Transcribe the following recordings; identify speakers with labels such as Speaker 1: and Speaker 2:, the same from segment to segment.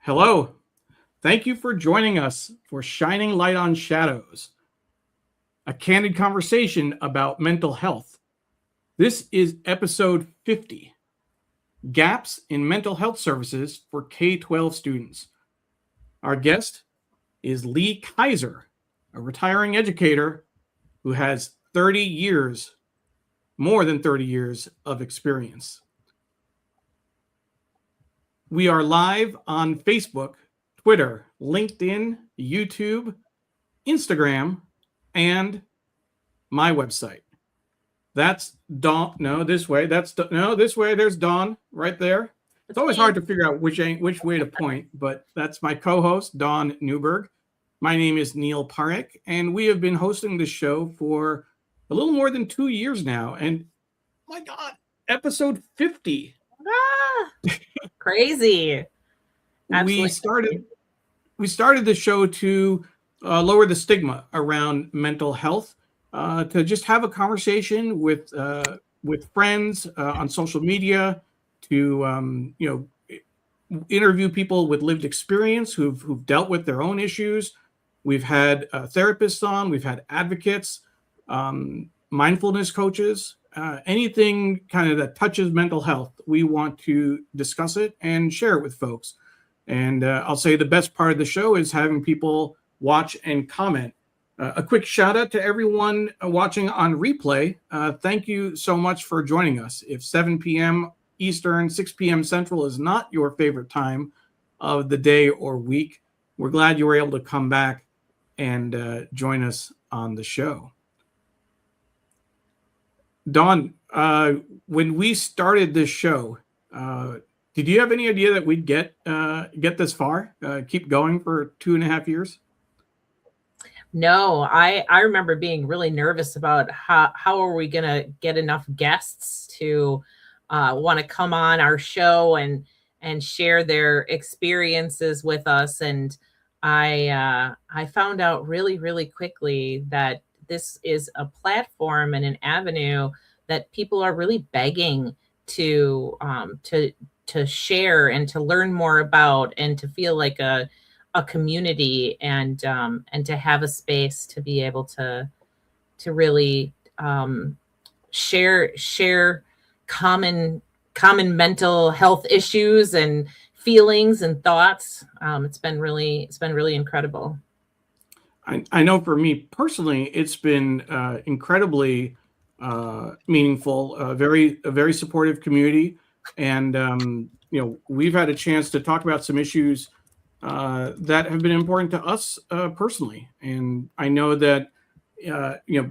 Speaker 1: Hello. Thank you for joining us for Shining Light on Shadows, a candid conversation about mental health. This is episode 50, Gaps in Mental Health Services for K-12 Students. Our guest is Lee Kaiser, a retiring educator who has more than 30 years of experience. We are live on Facebook, Twitter, LinkedIn, YouTube, Instagram, and my website. That's Dawn. No, this way. This way. There's Dawn right there. It's always hard to figure out which way to point, but that's my co-host, Dawn Neuburg. My name is Neil Parekh, and we have been hosting this show for a little more than 2 years now. And my God, episode 50.
Speaker 2: Crazy.
Speaker 1: Absolutely. We started the show to lower the stigma around mental health, to just have a conversation with friends on social media, to interview people with lived experience who've dealt with their own issues. We've had therapists on, we've had advocates, mindfulness coaches, anything kind of that touches mental health. We want to discuss it and share it with folks. And I'll say the best part of the show is having people watch and comment. A quick shout out to everyone watching on replay. Thank you so much for joining us. If 7 p.m. Eastern, 6 p.m. Central is not your favorite time of the day or week, we're glad you were able to come back and join us on the show. Dawn, when we started this show, did you have any idea that we'd get this far, keep going for 2.5 years?
Speaker 2: No, I remember being really nervous about how are we going to get enough guests to want to come on our show and share their experiences with us. And I found out really, really quickly that this is a platform and an avenue that people are really begging to share and to learn more about, and to feel like a community, and to have a space to be able to really share common mental health issues and feelings and thoughts. It's been really incredible.
Speaker 1: I know for me personally, it's been incredibly meaningful, a very supportive community. And, we've had a chance to talk about some issues that have been important to us personally. And I know that,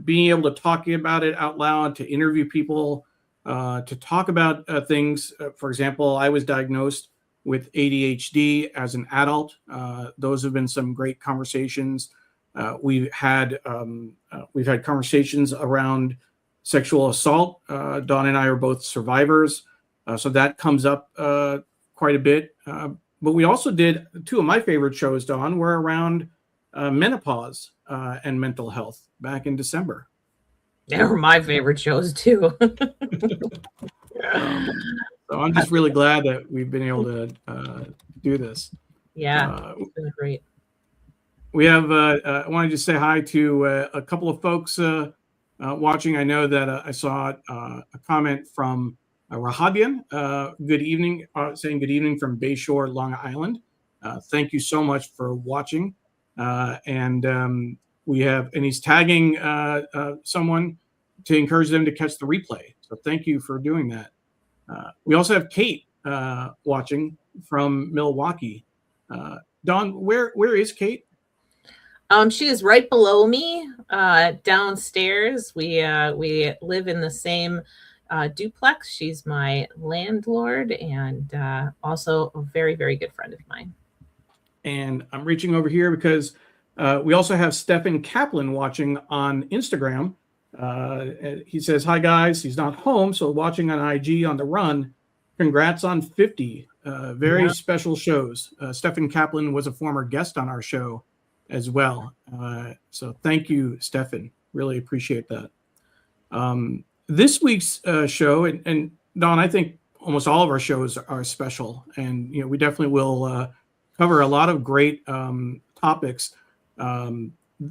Speaker 1: being able to talk about it out loud, to interview people, to talk about things. For example, I was diagnosed with ADHD as an adult. Those have been some great conversations. We've had conversations around sexual assault. Dawn and I are both survivors, so that comes up quite a bit. But we also did two of my favorite shows, Dawn, were around menopause and mental health back in December.
Speaker 2: They were my favorite shows too.
Speaker 1: So I'm just really glad that we've been able to do this.
Speaker 2: Yeah, it's been great.
Speaker 1: We have, I wanted to say hi to a couple of folks watching. I know that I saw a comment from Rahadian. Good evening, saying good evening from Bayshore, Long Island. Thank you so much for watching. And he's tagging someone to encourage them to catch the replay. So thank you for doing that. We also have Kate watching from Milwaukee. Dawn, where is Kate?
Speaker 2: She is right below me, downstairs. We live in the same duplex. She's my landlord, and also a very, very good friend of mine.
Speaker 1: And I'm reaching over here because we also have Stephen Kaplan watching on Instagram. He says, hi guys, he's not home, so watching on IG on the run. Congrats on 50. Very special shows. Stephen Kaplan was a former guest on our show as well. So thank you, Stefan. Really appreciate that. This week's show, and Dawn, I think almost all of our shows are special, and we definitely will cover a lot of great topics.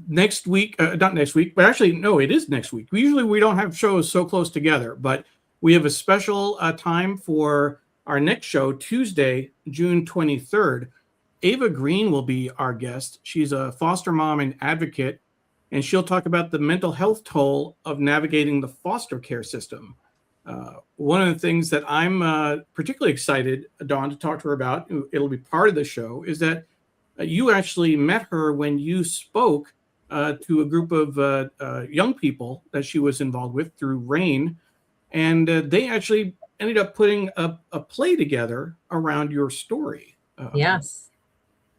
Speaker 1: Next week, not next week, but actually, no, it is next week. We don't have shows so close together, but we have a special time for our next show, Tuesday, June 23rd. Ava Green will be our guest. She's a foster mom and advocate, and she'll talk about the mental health toll of navigating the foster care system. One of the things that I'm particularly excited, Dawn, to talk to her about, it'll be part of the show, is that you actually met her when you spoke to a group of young people that she was involved with through RAIN, and they actually ended up putting a play together around your story.
Speaker 2: Yes.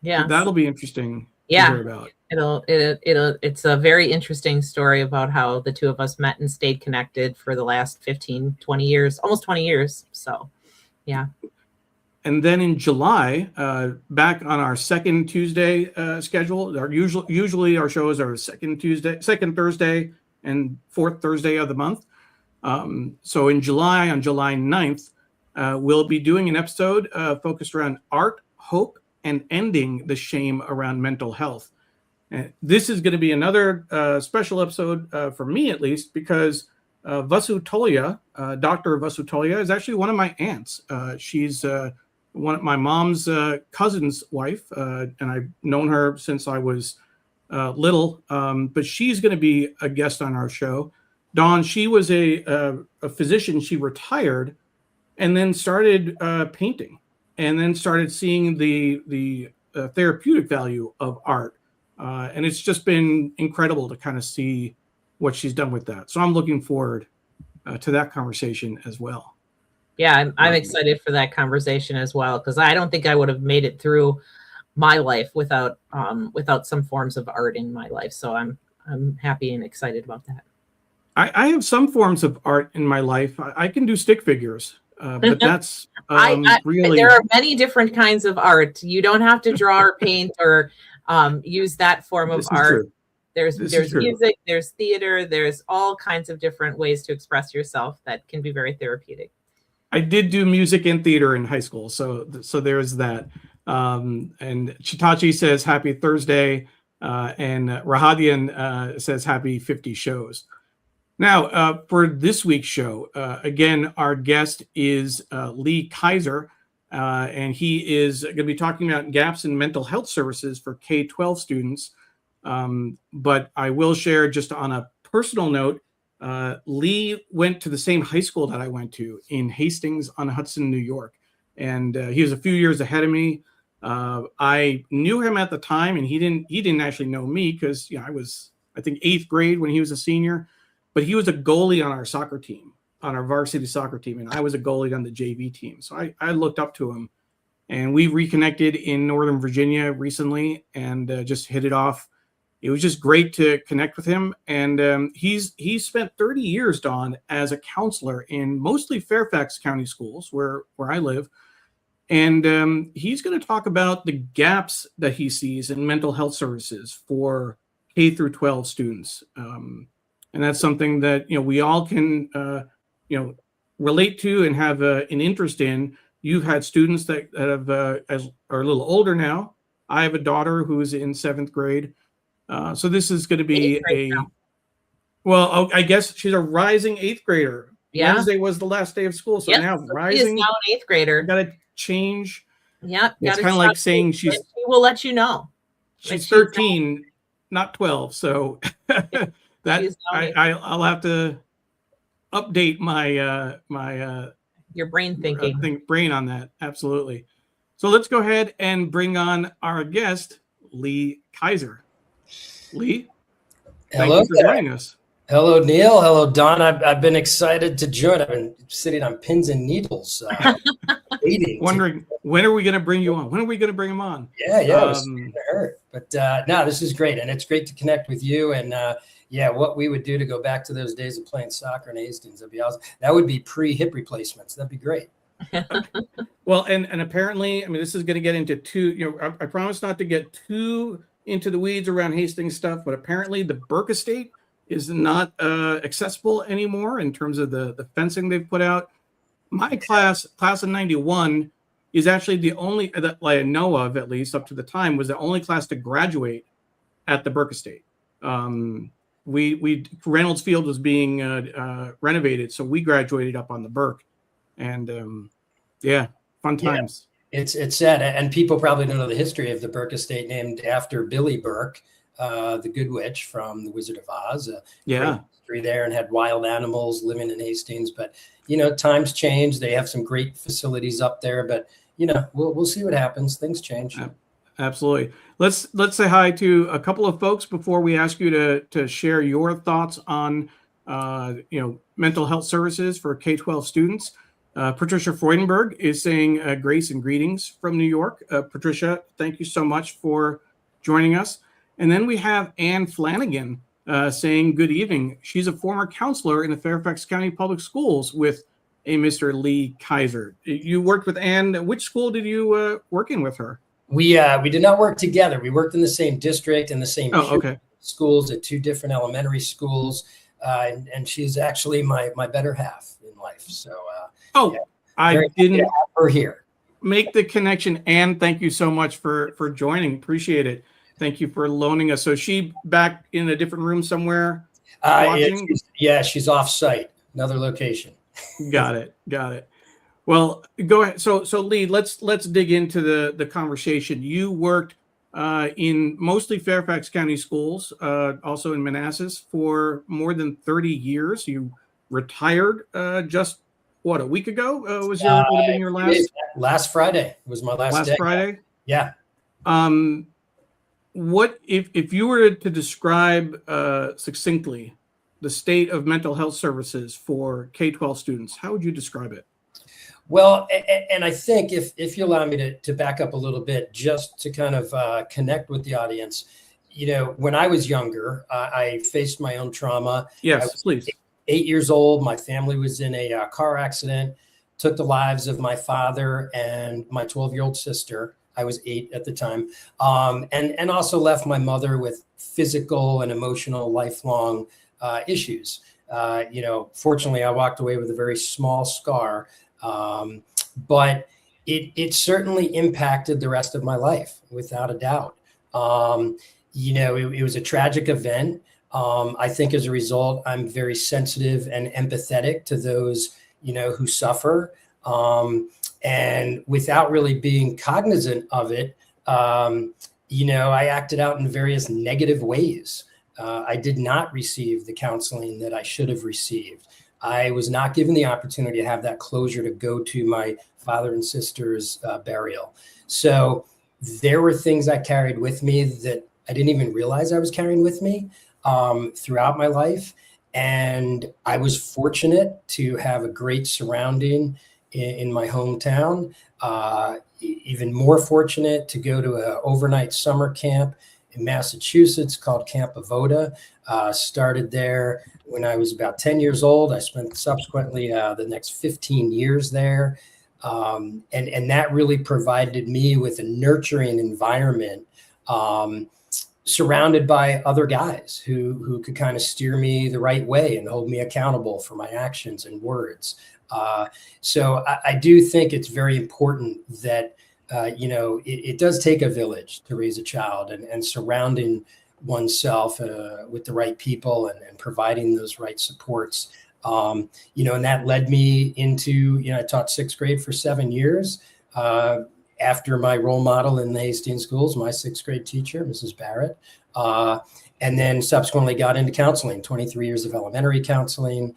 Speaker 1: So that'll be interesting to hear about.
Speaker 2: It's a very interesting story about how the two of us met and stayed connected for the last 15, 20 years, almost 20 years. So, yeah.
Speaker 1: And then in July, back on our second Tuesday schedule, usually our shows are second Thursday, and fourth Thursday of the month. So in July, on July 9th, we'll be doing an episode focused around art, hope, and ending the shame around mental health. And this is going to be another special episode for me, at least, because Vasu Tolia, Dr. Vasu Tolia, is actually one of my aunts. She's one of my mom's cousin's wife, and I've known her since I was little. But she's going to be a guest on our show. Dawn, she was a physician. She retired and then started painting, and then started seeing the therapeutic value of art. And it's just been incredible to kind of see what she's done with that. So I'm looking forward to that conversation as well.
Speaker 2: Yeah, I'm excited for that conversation as well, because I don't think I would have made it through my life without some forms of art in my life. So I'm happy and excited about that.
Speaker 1: I have some forms of art in my life. I can do stick figures, but that's really...
Speaker 2: There are many different kinds of art. You don't have to draw or paint or use that form of art.
Speaker 1: True.
Speaker 2: There's music, there's theater, there's all kinds of different ways to express yourself that can be very therapeutic.
Speaker 1: I did do music and theater in high school, so there's that. And Chitachi says happy Thursday, and Rahadian says happy 50 shows. Now, for this week's show, again, our guest is Lee Kaiser, and he is going to be talking about gaps in mental health services for K-12 students. But I will share, just on a personal note, Lee went to the same high school that I went to in Hastings-on-Hudson, New York. And he was a few years ahead of me. I knew him at the time, and he didn't actually know me, because I was, I think, 8th grade when he was a senior. But he was a goalie on our soccer team, on our varsity soccer team, and I was a goalie on the JV team. So I looked up to him, and we reconnected in Northern Virginia recently, and just hit it off. It was just great to connect with him. And he's spent 30 years, Dawn, as a counselor in mostly Fairfax County schools, where I live. And he's going to talk about the gaps that he sees in mental health services for K through 12 students. And that's something that we all can relate to and have an interest in. You've had students that have are a little older now. I have a daughter who's in 7th grade. So this is going to be I guess she's a rising 8th grader. Yeah. Wednesday was the last day of school, so now rising.
Speaker 2: She is now an 8th grader.
Speaker 1: Got to change.
Speaker 2: Yeah,
Speaker 1: it's kind of like saying she
Speaker 2: will let you know.
Speaker 1: She's 13, not 12. So that I'll have to update my
Speaker 2: your brain thinking
Speaker 1: brain on that. Absolutely. So let's go ahead and bring on our guest, Lee Kaiser. Lee, thank you for joining us.
Speaker 3: Hello, Neil. Hello, Dawn. I've been excited to join. I've been sitting on pins and needles, waiting.
Speaker 1: Wondering, when are we going to bring you on? When are we going to bring him on?
Speaker 3: Yeah, it was going to hurt. But no, this is great. And it's great to connect with you. And what we would do to go back to those days of playing soccer in Hastings, that'd be awesome. That would be pre-hip replacements. That'd be great.
Speaker 1: Well, and apparently, I mean, this is going to get into I promise not to get too into the weeds around Hastings stuff, but apparently the Burke Estate is not accessible anymore in terms of the fencing they've put out. My class of 91, is actually the only that I know of, at least up to the time, was the only class to graduate at the Burke Estate. We Reynolds Field was being renovated, so we graduated up on the Burke, and yeah, fun times.
Speaker 3: Yeah, it's sad, and people probably don't know the history of the Burke Estate, named after Billy Burke, the Good Witch from The Wizard of Oz.
Speaker 1: Yeah,
Speaker 3: history there, and had wild animals living in Hastings. But times change. They have some great facilities up there, but we'll see what happens. Things change.
Speaker 1: Absolutely. Let's say hi to a couple of folks before we ask you to share your thoughts on mental health services for K-12 students. Patricia Freudenberg is saying grace and greetings from New York. Patricia, thank you so much for joining us. And then we have Ann Flanagan saying good evening. She's a former counselor in the Fairfax County Public Schools with a Mr. Lee Kaiser. You worked with Ann. Which school did you work in with her?
Speaker 3: We did not work together. We worked in the same district, in the same schools at two different elementary schools. And she's actually my better half in life. So, I didn't have her here.
Speaker 1: Make the connection. Ann, thank you so much for joining. Appreciate it. Thank you for loaning us. So she back in a different room somewhere?
Speaker 3: She's off site, another location.
Speaker 1: Got it. Well, go ahead. So Lee, let's dig into the conversation. You worked in mostly Fairfax County schools, also in Manassas, for more than 30 years. You retired just a week ago? Would have been your
Speaker 3: last Friday was my last day.
Speaker 1: Friday?
Speaker 3: Yeah.
Speaker 1: What if you were to describe succinctly the state of mental health services for K-12 students, how would you describe it?
Speaker 3: Well, and I think if you allow me to back up a little bit, just to kind of connect with the audience, when I was younger, I faced my own trauma.
Speaker 1: Yes, please.
Speaker 3: 8 years old. My family was in a car accident, took the lives of my father and my 12-year-old sister. I was 8 at the time, and also left my mother with physical and emotional lifelong issues. Fortunately, I walked away with a very small scar. But it certainly impacted the rest of my life, without a doubt. It was a tragic event. I think as a result, I'm very sensitive and empathetic to those, who suffer. And without really being cognizant of it, I acted out in various negative ways. I did not receive the counseling that I should have received. I was not given the opportunity to have that closure to go to my father and sister's burial. So there were things I carried with me that I didn't even realize I was carrying with me throughout my life. And I was fortunate to have a great surrounding in my hometown. Even more fortunate to go to an overnight summer camp in Massachusetts called Camp Avoda. Started there when I was about 10 years old. I spent subsequently the next 15 years there. And that really provided me with a nurturing environment, surrounded by other guys who could kind of steer me the right way and hold me accountable for my actions and words. So I do think it's very important that, it does take a village to raise a child, and surrounding oneself with the right people and providing those right supports. And that led me into, I taught 6th grade for 7 years after my role model in the Hastings schools, my 6th grade teacher, Mrs. Barrett, and then subsequently got into counseling, 23 years of elementary counseling,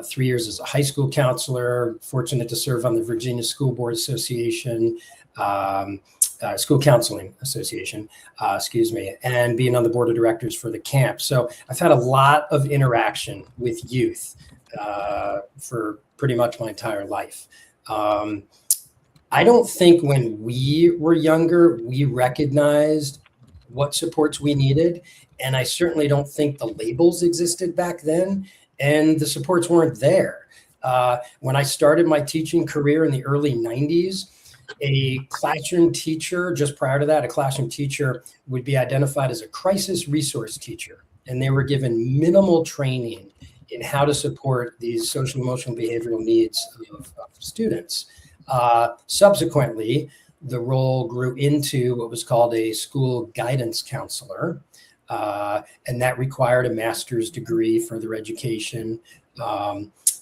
Speaker 3: 3 years as a high school counselor, fortunate to serve on the Virginia School Board Association, School Counseling Association, and being on the board of directors for the camp. So I've had a lot of interaction with youth for pretty much my entire life. I don't think when we were younger, we recognized what supports we needed. And I certainly don't think the labels existed back then, and the supports weren't there. When I started my teaching career in the early 90s, a classroom teacher, just prior to that, a classroom teacher would be identified as a crisis resource teacher. And they were given minimal training in how to support these social, emotional, behavioral needs of students. Subsequently, the role grew into what was called a school guidance counselor, and that required a master's degree, further education.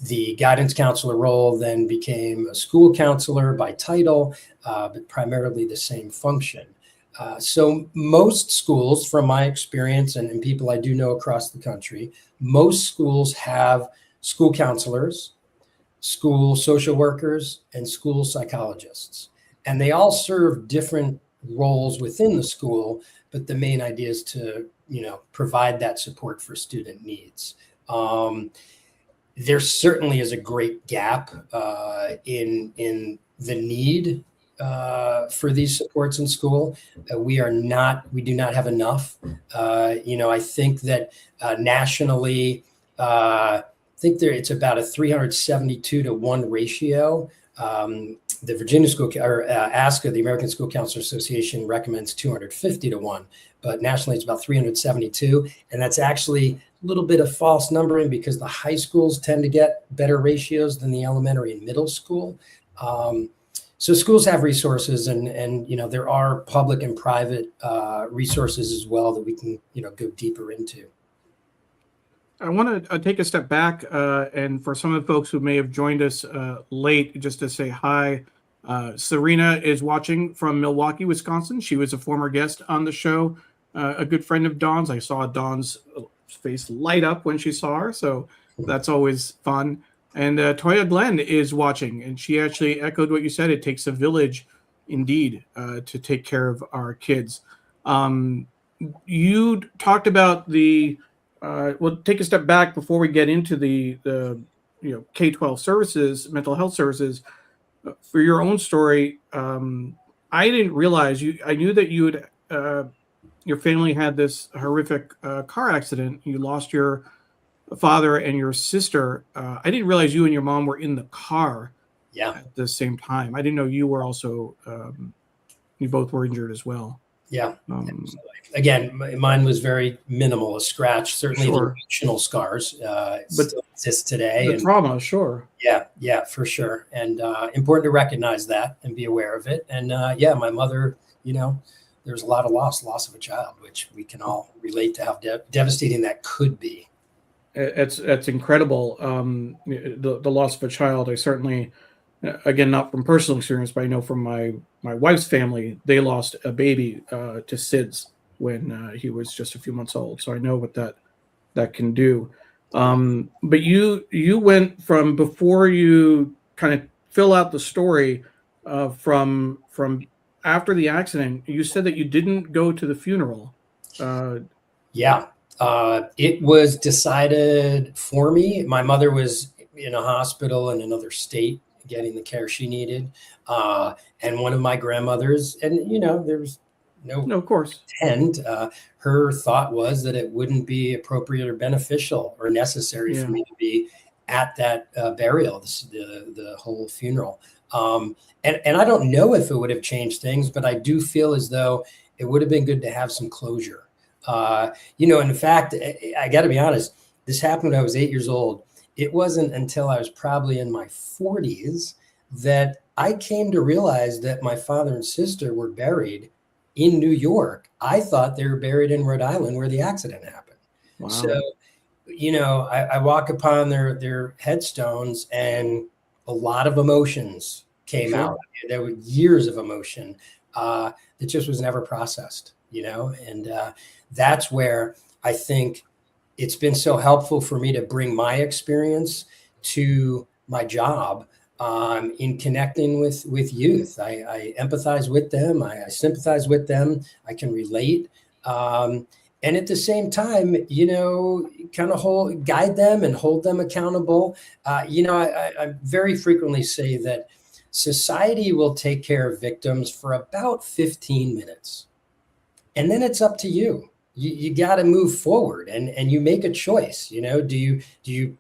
Speaker 3: The guidance counselor role then became a school counselor by title, but primarily the same function. So most schools, from my experience and people I do know across the country, most schools have school counselors, school social workers, and school psychologists. And they all serve different roles within the school, but the main idea is to, provide that support for student needs. There certainly is a great gap in the need for these supports in school. We do not have enough. I think that nationally, it's about a 372-to-1 ratio. The Virginia School or ASCA, the American School Counselor Association, recommends 250-to-1, but nationally it's about 372, and that's actually a little bit of false numbering because the high schools tend to get better ratios than the elementary and middle school. So schools have resources, and there are public and private resources as well that we can go deeper into.
Speaker 1: I want to take a step back, and for some of the folks who may have joined us late, just to say hi. Serena is watching from Milwaukee, Wisconsin. She was a former guest on the show, a good friend of Dawn's. I saw Dawn's face light up when she saw her, so that's always fun. And Toya Glenn is watching, and she actually echoed what you said. It takes a village, indeed, to take care of our kids. You talked about we'll take a step back before we get into the K-12 services, mental health services. For your own story, I didn't realize I knew that your family had this horrific car accident. You lost your father and your sister. I didn't realize you and your mom were in the car at the same time. I didn't know you were also, you both were injured as well.
Speaker 3: Yeah. Again, mine was very minimal, a scratch. Certainly
Speaker 1: Sure.
Speaker 3: the emotional scars still exist today.
Speaker 1: The trauma, sure.
Speaker 3: Yeah, for sure. And important to recognize that and be aware of it. And my mother, there's a lot of loss of a child, which we can all relate to how devastating that could be.
Speaker 1: It's incredible. The loss of a child. I certainly, again, not from personal experience, but I know from my wife's family, they lost a baby to SIDS when he was just a few months old. So I know what that can do. But you went from, before you kind of fill out the story, from after the accident, you said that you didn't go to the funeral.
Speaker 3: It was decided for me. My mother was in a hospital in another state getting the care she needed. And one of my grandmothers, and there was no
Speaker 1: of course,
Speaker 3: intent. Her thought was that it wouldn't be appropriate or beneficial or necessary for me to be at that burial, the whole funeral. And I don't know if it would have changed things, but I do feel as though it would have been good to have some closure. In fact, I got to be honest, this happened when I was 8 years old. It wasn't until I was probably in my 40s that I came to realize that my father and sister were buried in New York. I thought they were buried in Rhode Island where the accident happened. Wow. So, I walk upon their headstones and a lot of emotions came out. There were years of emotion that just was never processed, and that's where I think it's been so helpful for me to bring my experience to my job in connecting with youth. I empathize with them. I sympathize with them. I can relate. And at the same time, kind of guide them and hold them accountable. I very frequently say that society will take care of victims for about 15 minutes. And then it's up to you. You got to move forward and you make a choice. Do you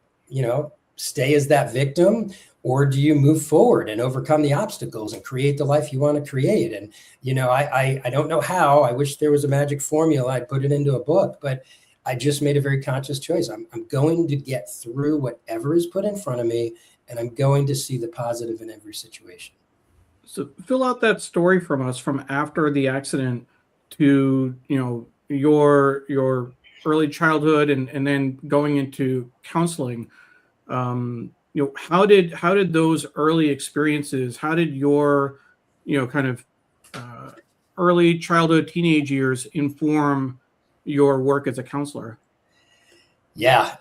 Speaker 3: stay as that victim, or do you move forward and overcome the obstacles and create the life you want to create? And, I don't know how. I wish there was a magic formula. I'd put it into a book, but I just made a very conscious choice. I'm going to get through whatever is put in front of me, and I'm going to see the positive in every situation.
Speaker 1: So fill out that story from us from after the accident to, your early childhood and then going into counseling. How did those early experiences, how did your, kind of uh, early childhood, teenage years inform your work as a counselor?
Speaker 3: Yeah.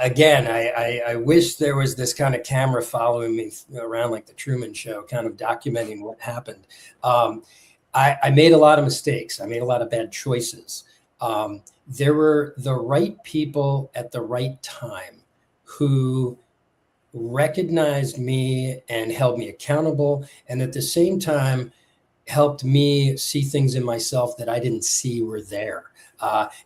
Speaker 3: Again, I wish there was this kind of camera following me around like the Truman Show, kind of documenting what happened. I made a lot of mistakes. I made a lot of bad choices. There were the right people at the right time who recognized me and held me accountable, and at the same time helped me see things in myself that I didn't see were there.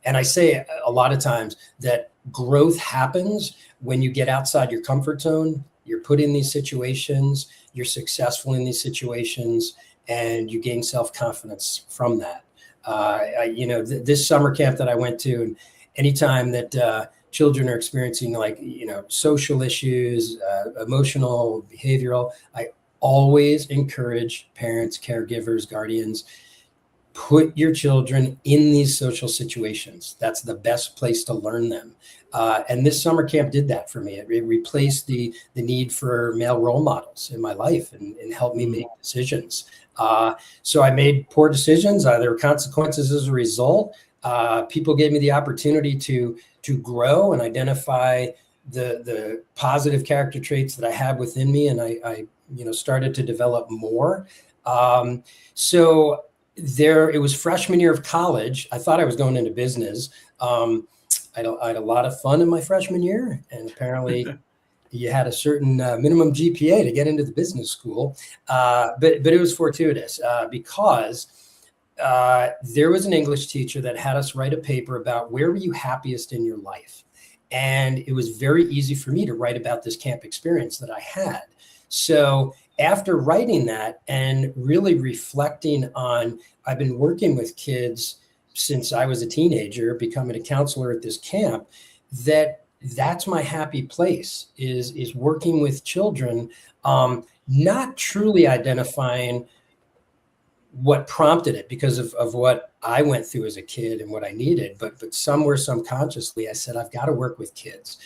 Speaker 3: And I say a lot of times that growth happens when you get outside your comfort zone, you're put in these situations, you're successful in these situations, and you gain self-confidence from that. This summer camp that I went to, and anytime that children are experiencing social issues, emotional, behavioral, I always encourage parents, caregivers, guardians, put your children in these social situations. That's the best place to learn them. And this summer camp did that for me. It replaced the need for male role models in my life and helped me make decisions. So I made poor decisions. There were consequences as a result. People gave me the opportunity to grow and identify the positive character traits that I have within me, and I started to develop more. So it was freshman year of college. I thought I was going into business. I had a lot of fun in my freshman year, and apparently you had a certain minimum GPA to get into the business school. But it was fortuitous because there was an English teacher that had us write a paper about where were you happiest in your life. And it was very easy for me to write about this camp experience that I had. So after writing that and really reflecting on, I've been working with kids since I was a teenager, becoming a counselor at this camp, that's my happy place is working with children, not truly identifying what prompted it because of what I went through as a kid and what I needed, but somewhere subconsciously I said, I've got to work with kids.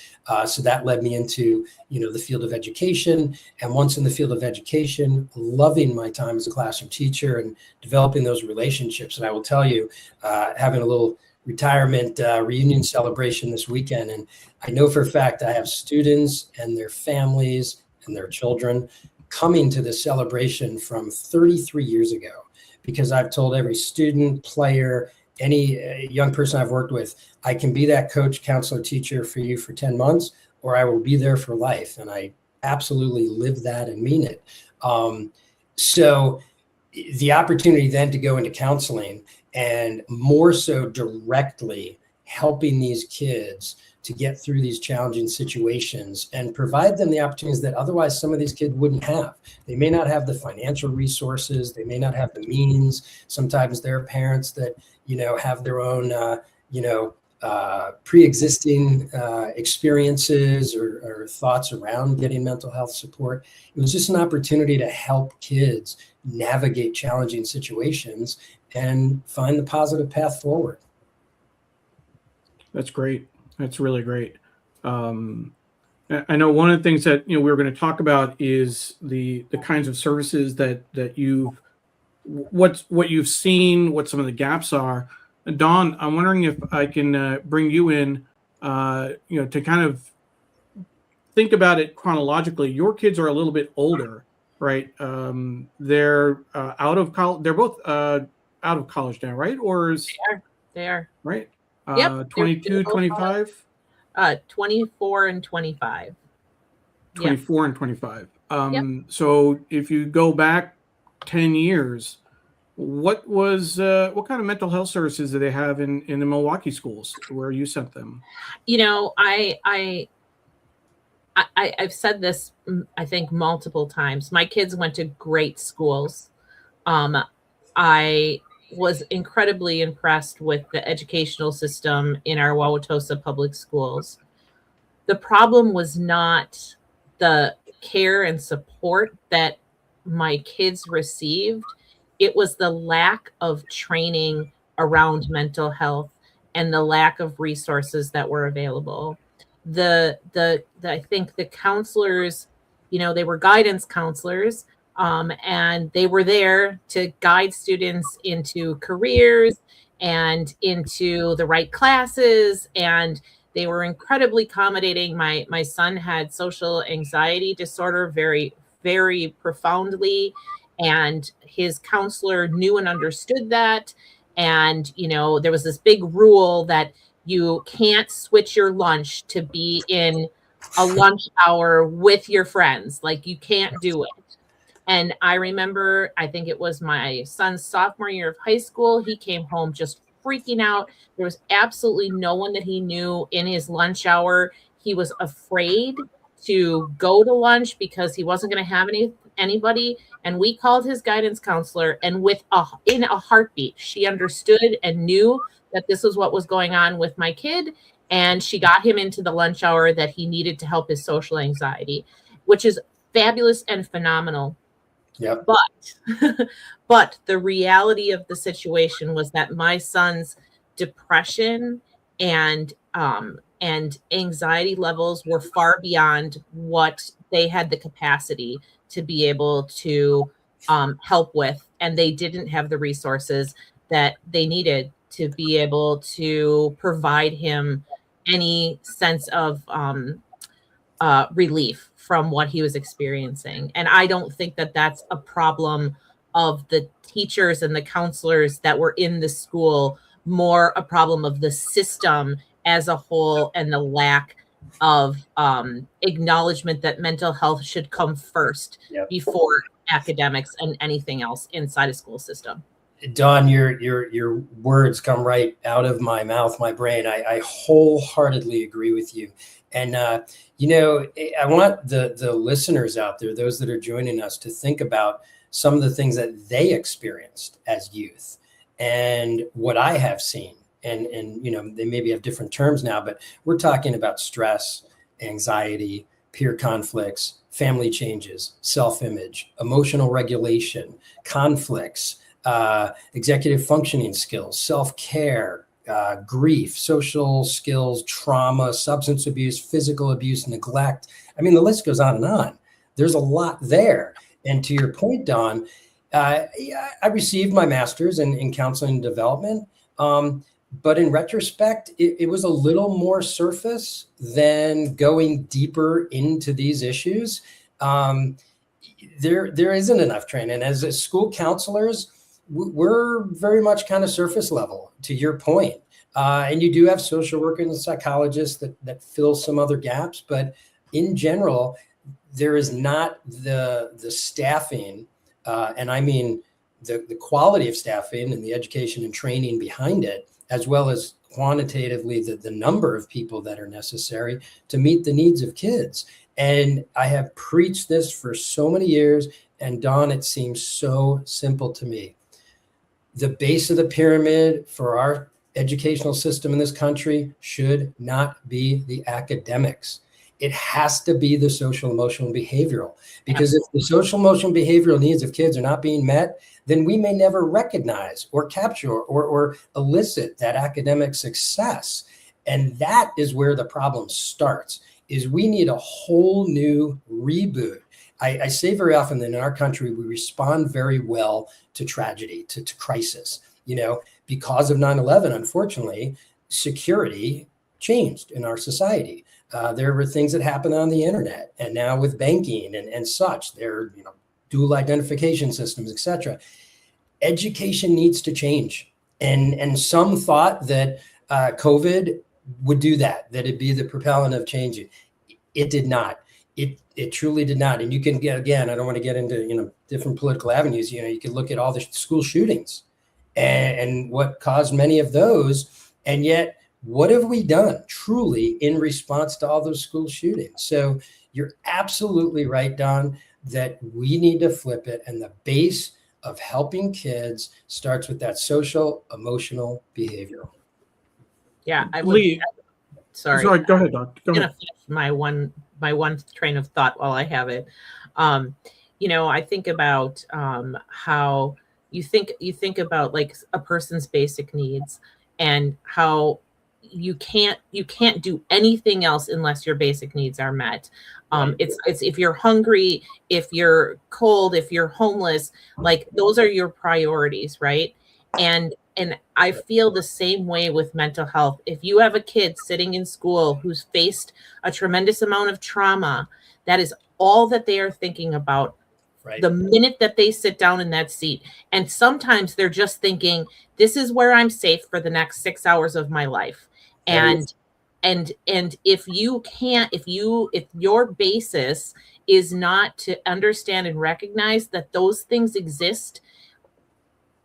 Speaker 3: So that led me into, the field of education. And once in the field of education, loving my time as a classroom teacher and developing those relationships. And I will tell you, having a little retirement reunion celebration this weekend. And I know for a fact I have students and their families and their children coming to this celebration from 33 years ago. Because I've told every student, player, any young person I've worked with, I can be that coach, counselor, teacher for you for 10 months, or I will be there for life. And I absolutely live that and mean it. So the opportunity then to go into counseling and more so directly helping these kids to get through these challenging situations and provide them the opportunities that otherwise some of these kids wouldn't have. They may not have the financial resources. They may not have the means. Sometimes there are parents that, have their own, pre-existing experiences or thoughts around getting mental health support. It was just an opportunity to help kids navigate challenging situations and find the positive path forward.
Speaker 1: That's great. That's really great. I know one of the things that we were going to talk about is the kinds of services that what you've seen, what some of the gaps are. Dawn, I'm wondering if I can bring you in, to kind of think about it chronologically. Your kids are a little bit older, right? They're out of college. They're both out of college now, right? Or is
Speaker 2: they are
Speaker 1: right?
Speaker 2: Yep.
Speaker 1: 22, 25?
Speaker 2: 24 and 25.
Speaker 1: 24 and 25.
Speaker 2: Yep.
Speaker 1: So if you go back 10 years, what kind of mental health services do they have in the Milwaukee schools where you sent them?
Speaker 2: I've said this, I think, multiple times. My kids went to great schools. I was incredibly impressed with the educational system in our Wauwatosa public schools. The problem was not the care and support that my kids received, it was the lack of training around mental health and the lack of resources that were available. I think the counselors, they were guidance counselors, and they were there to guide students into careers and into the right classes, and they were incredibly accommodating. My son had social anxiety disorder very, very profoundly, and his counselor knew and understood that. And there was this big rule that you can't switch your lunch to be in a lunch hour with your friends. Like, you can't do it. And I remember, I think it was my son's sophomore year of high school. He came home just freaking out. There was absolutely no one that he knew in his lunch hour. He was afraid to go to lunch because he wasn't going to have anybody. And we called his guidance counselor, and in a heartbeat, she understood and knew that this was what was going on with my kid. And she got him into the lunch hour that he needed to help his social anxiety, which is fabulous and phenomenal.
Speaker 3: Yep.
Speaker 2: But the reality of the situation was that my son's depression and anxiety levels were far beyond what they had the capacity to be able to help with, and they didn't have the resources that they needed to be able to provide him any sense of relief from what he was experiencing. And I don't think that that's a problem of the teachers and the counselors that were in the school, more a problem of the system as a whole and the lack of acknowledgement that mental health should come first before academics and anything else inside a school system.
Speaker 3: Dawn, your words come right out of my mouth, my brain. I wholeheartedly agree with you. And, I want the listeners out there, those that are joining us, to think about some of the things that they experienced as youth and what I have seen. And they maybe have different terms now, but we're talking about stress, anxiety, peer conflicts, family changes, self-image, emotional regulation, conflicts, executive functioning skills, self-care, grief, social skills, trauma, substance abuse, physical abuse, neglect. I mean, the list goes on and on. There's a lot there. And to your point, Dawn, I received my master's in counseling and development. But in retrospect, it was a little more surface than going deeper into these issues. There isn't enough training. As school counselors, we're very much kind of surface level, to your point. And you do have social workers and psychologists that fill some other gaps. But in general, there is not the staffing, and I mean the quality of staffing and the education and training behind it, as well as quantitatively the number of people that are necessary to meet the needs of kids. And I have preached this for so many years. And Dawn, it seems so simple to me. The base of the pyramid for our educational system in this country should not be the academics. It has to be the social, emotional, and behavioral. Because if the social, emotional, and behavioral needs of kids are not being met, then we may never recognize or capture or elicit that academic success. And that is where the problem starts, is we need a whole new reboot. I say very often that in our country, we respond very well to tragedy, to crisis. Because of 9/11, unfortunately, security changed in our society. There were things that happened on the internet, and now with banking and such, there are dual identification systems, etc. Education needs to change, and some thought that COVID would do that it'd be the propellant of change. It did not. It truly did not. And you can get, again, I don't want to get into different political avenues. You can look at all the school shootings and what caused many of those, and yet, what have we done truly in response to all those school shootings? So you're absolutely right, Dawn, that we need to flip it. And the base of helping kids starts with that social, emotional, behavioral.
Speaker 2: Yeah, I would. Sorry,
Speaker 1: go ahead, Doc.
Speaker 2: I'm going to finish my one train of thought while I have it. I think about how you think about like a person's basic needs, and how you can't do anything else unless your basic needs are met. It's if you're hungry, if you're cold, if you're homeless, like those are your priorities, right? And I feel the same way with mental health. If you have a kid sitting in school who's faced a tremendous amount of trauma, that is all that they are thinking about the minute that they sit down in that seat. And sometimes they're just thinking, this is where I'm safe for the next 6 hours of my life. And if your basis is not to understand and recognize that those things exist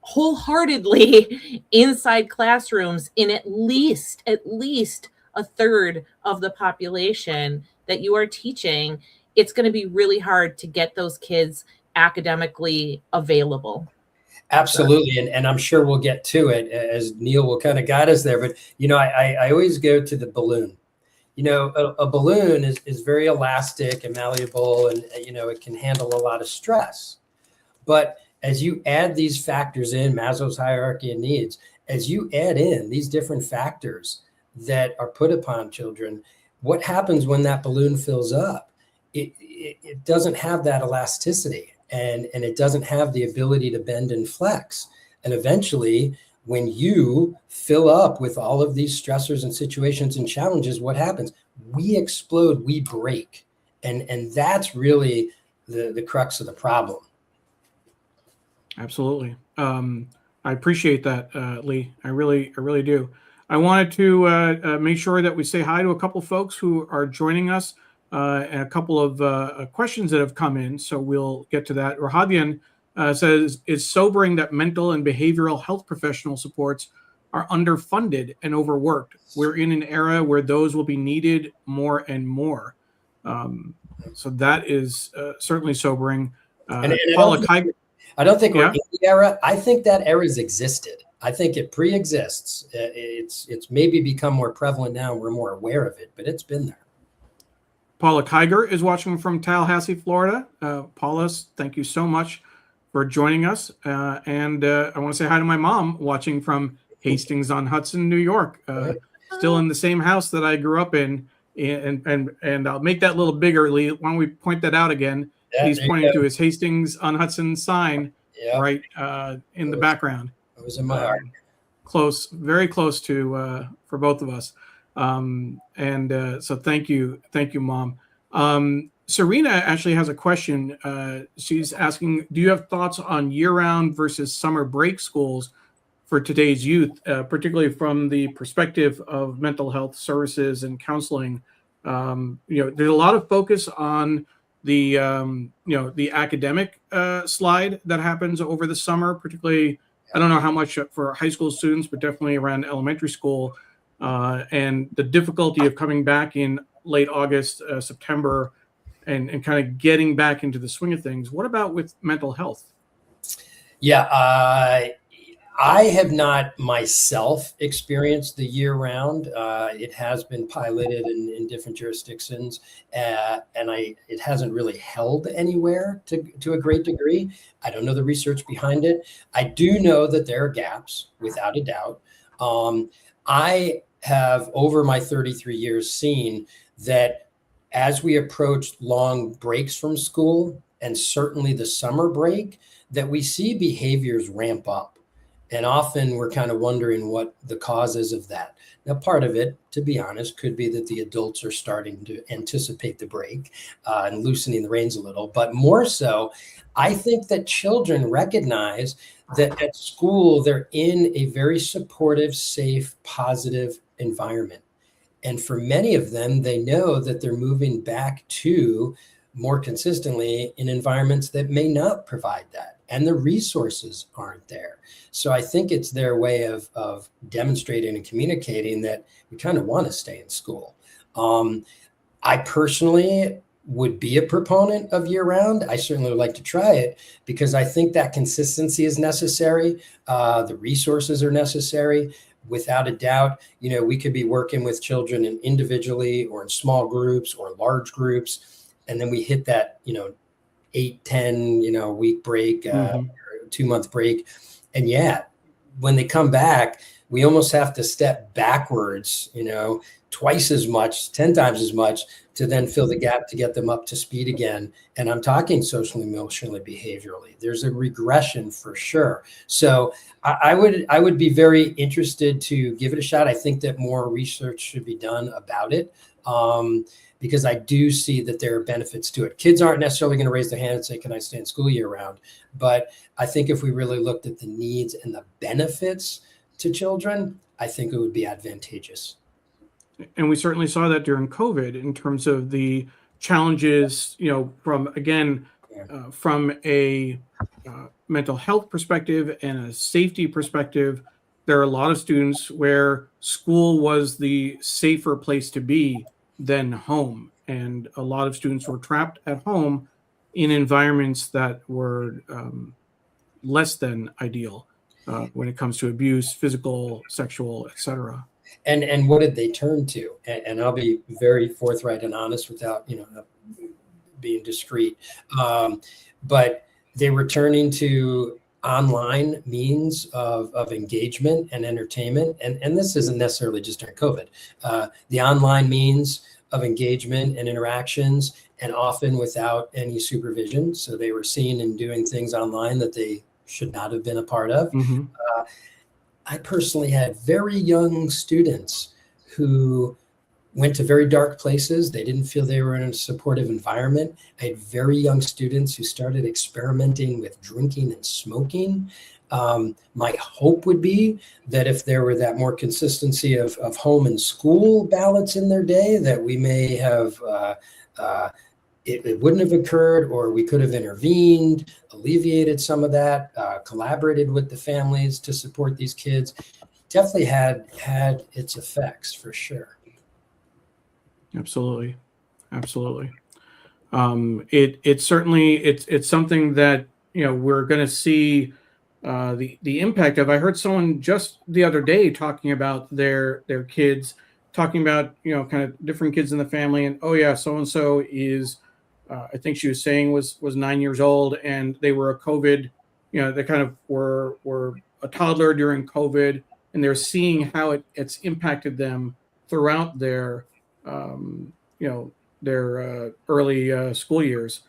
Speaker 2: wholeheartedly inside classrooms in at least a third of the population that you are teaching, it's going to be really hard to get those kids academically available.
Speaker 3: Absolutely. And I'm sure we'll get to it as Neil will kind of guide us there. But, I always go to the balloon. A balloon is very elastic and malleable, and, it can handle a lot of stress. But as you add these factors in Maslow's hierarchy of needs, as you add in these different factors that are put upon children, what happens when that balloon fills up? It doesn't have that elasticity, and it doesn't have the ability to bend and flex. And eventually, when you fill up with all of these stressors and situations and challenges, what happens? We explode, we break. And that's really the crux of the problem.
Speaker 1: Absolutely. I appreciate that, Lee. I really do. I wanted to make sure that we say hi to a couple folks who are joining us, and a couple of questions that have come in. So we'll get to that. Rahadian says, it's sobering that mental and behavioral health professional supports are underfunded and overworked. We're in an era where those will be needed more and more. So that is certainly sobering. Paula Kaiser.
Speaker 3: I don't think we're in the era. I think that era's existed. I think it pre-exists. It's maybe become more prevalent now, and we're more aware of it, but it's been there.
Speaker 1: Paula Kaiger is watching from Tallahassee, Florida. Paula, thank you so much for joining us. And I want to say hi to my mom watching from Hastings-on-Hudson, New York. Still in the same house that I grew up in. And I'll make that a little bigger, Lee. Why don't we point that out again? Yeah, he's pointing to his Hastings-on-Hudson sign right in the background.
Speaker 3: It was in my heart.
Speaker 1: Close, very close to for both of us. So thank you, Mom. Serena actually has a question. She's asking, do you have thoughts on year-round versus summer break schools for today's youth, particularly from the perspective of mental health services and counseling? There's a lot of focus on the academic slide that happens over the summer, particularly, I don't know how much for high school students, but definitely around elementary school, and the difficulty of coming back in late August, September, and kind of getting back into the swing of things. What about with mental health?
Speaker 3: Yeah, I have not myself experienced the year round. It has been piloted in different jurisdictions, and it hasn't really held anywhere to a great degree. I don't know the research behind it. I do know that there are gaps, without a doubt. I have, over my 33 years, seen that as we approach long breaks from school, and certainly the summer break, that we see behaviors ramp up. And often we're kind of wondering what the cause is of that. Now, part of it, to be honest, could be that the adults are starting to anticipate the break and loosening the reins a little. But more so, I think that children recognize that at school, they're in a very supportive, safe, positive environment. And for many of them, they know that they're moving back to more consistently in environments that may not provide that, and the resources aren't there. So I think it's their way of demonstrating and communicating that we kind of want to stay in school. I personally would be a proponent of year round. I certainly would like to try it because I think that consistency is necessary. The resources are necessary. Without a doubt, we could be working with children individually or in small groups or large groups. And then we hit that, 8, 10, week break, 2-month break. And yeah, when they come back, we almost have to step backwards, twice as much, 10 times as much to then fill the gap to get them up to speed again. And I'm talking socially, emotionally, behaviorally. There's a regression for sure. So I would be very interested to give it a shot. I think that more research should be done about it, because I do see that there are benefits to it. Kids aren't necessarily going to raise their hand and say, can I stay in school year round? But I think if we really looked at the needs and the benefits to children, I think it would be advantageous.
Speaker 1: And we certainly saw that during COVID in terms of the challenges, from a mental health perspective and a safety perspective. There are a lot of students where school was the safer place to be than home. And a lot of students were trapped at home in environments that were less than ideal when it comes to abuse, physical, sexual, etc.
Speaker 3: And what did they turn to? And I'll be very forthright and honest without, being discreet. But they were turning to online means of engagement and entertainment. And this isn't necessarily just during COVID. The online means of engagement and interactions, and often without any supervision. So they were seeing and doing things online that they should not have been a part of.
Speaker 1: Mm-hmm.
Speaker 3: I personally had very young students who went to very dark places. They didn't feel they were in a supportive environment. I had very young students who started experimenting with drinking and smoking. My hope would be that if there were that more consistency of home and school balance in their day, that we may have, it wouldn't have occurred, or we could have intervened, alleviated some of that, collaborated with the families to support these kids. Definitely had its effects for sure.
Speaker 1: Absolutely. It's certainly, it's something that, we're going to see the impact of. I heard someone just the other day talking about their kids, talking about, kind of different kids in the family, and, oh yeah, so-and-so is, I think she was saying was 9 years old, and they were a COVID, they kind of were a toddler during COVID, and they're seeing how it's impacted them throughout their, their early school years.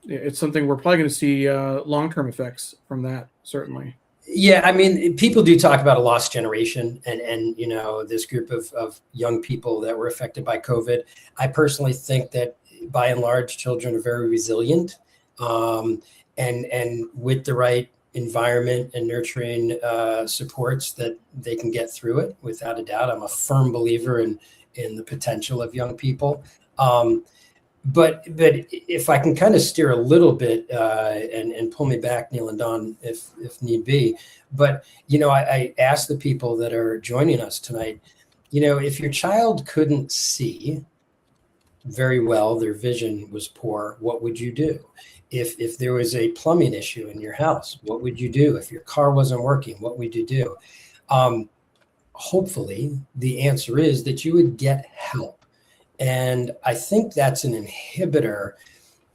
Speaker 1: It's something we're probably going to see long-term effects from that, certainly.
Speaker 3: Yeah, I mean, people do talk about a lost generation and this group of young people that were affected by COVID. I personally think that by and large, children are very resilient, and with the right environment and nurturing supports, that they can get through it without a doubt. I'm a firm believer in the potential of young people. But if I can kind of steer a little bit and pull me back, Neil and Dawn, if need be. But, I asked the people that are joining us tonight, if your child couldn't see very well, their vision was poor, what would you do? If there was a plumbing issue in your house, what would you do? If your car wasn't working, what would you do? Hopefully, the answer is that you would get help. And I think that's an inhibitor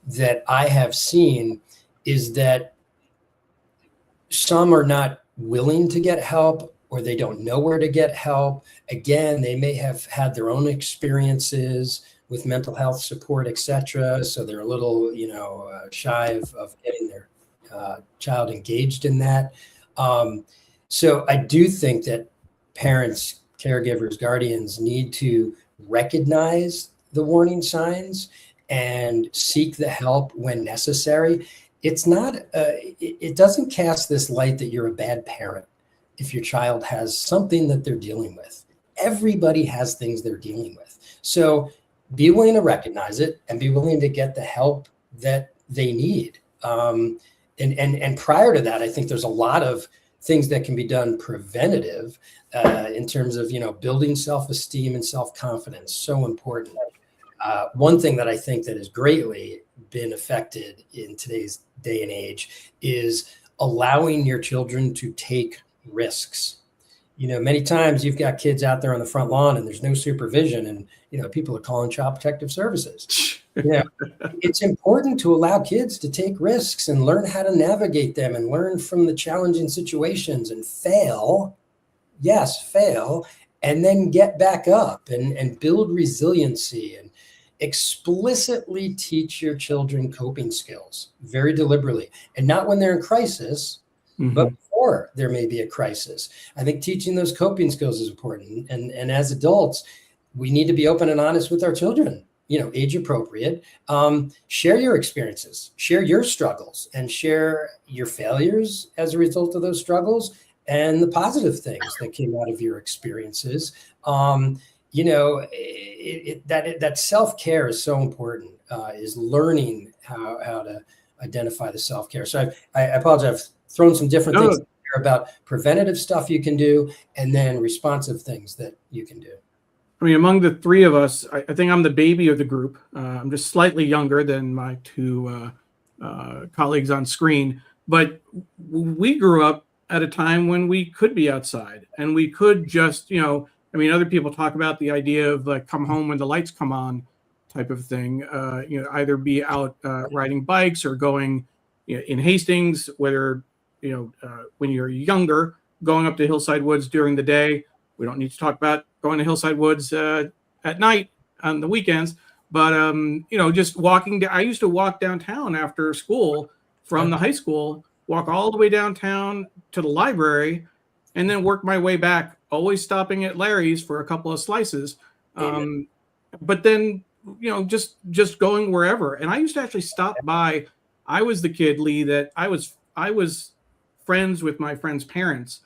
Speaker 3: that I have seen, is that some are not willing to get help, or they don't know where to get help. Again, they may have had their own experiences with mental health support, etc. So they're a little, shy of getting their child engaged in that. So I do think that parents, caregivers, guardians need to recognize the warning signs and seek the help when necessary. It's not, it doesn't cast this light that you're a bad parent if your child has something that they're dealing with. Everybody has things they're dealing with. So be willing to recognize it and be willing to get the help that they need. And prior to that, I think there's a lot of things that can be done preventative in terms of, building self-esteem and self-confidence. So important. One thing that I think that has greatly been affected in today's day and age is allowing your children to take risks. Many times you've got kids out there on the front lawn and there's no supervision, and, people are calling Child Protective Services. Yeah, it's important to allow kids to take risks and learn how to navigate them and learn from the challenging situations and fail. Yes, fail, and then get back up and build resiliency and explicitly teach your children coping skills very deliberately, and not when they're in crisis, but before there may be a crisis. I think teaching those coping skills is important. And as adults, we need to be open and honest with our children, age appropriate. Share your experiences, share your struggles, and share your failures as a result of those struggles and the positive things that came out of your experiences. That self-care is so important, is learning how to identify the self-care. So I apologize, I've thrown some different things here about preventative stuff you can do and then responsive things that you can do.
Speaker 1: I mean, among the three of us, I think I'm the baby of the group. I'm just slightly younger than my two colleagues on screen, but we grew up at a time when we could be outside and we could just, other people talk about the idea of like come home when the lights come on type of thing, either be out riding bikes or going in Hastings, whether, when you're younger, going up to Hillside Woods during the day. We don't need to talk about going to Hillside Woods at night on the weekends, but, just walking. I used to walk downtown after school from the high school, walk all the way downtown to the library, and then work my way back, always stopping at Larry's for a couple of slices. But then, just going wherever. And I used to actually stop by. I was the kid, Lee, that I was friends with my friend's parents.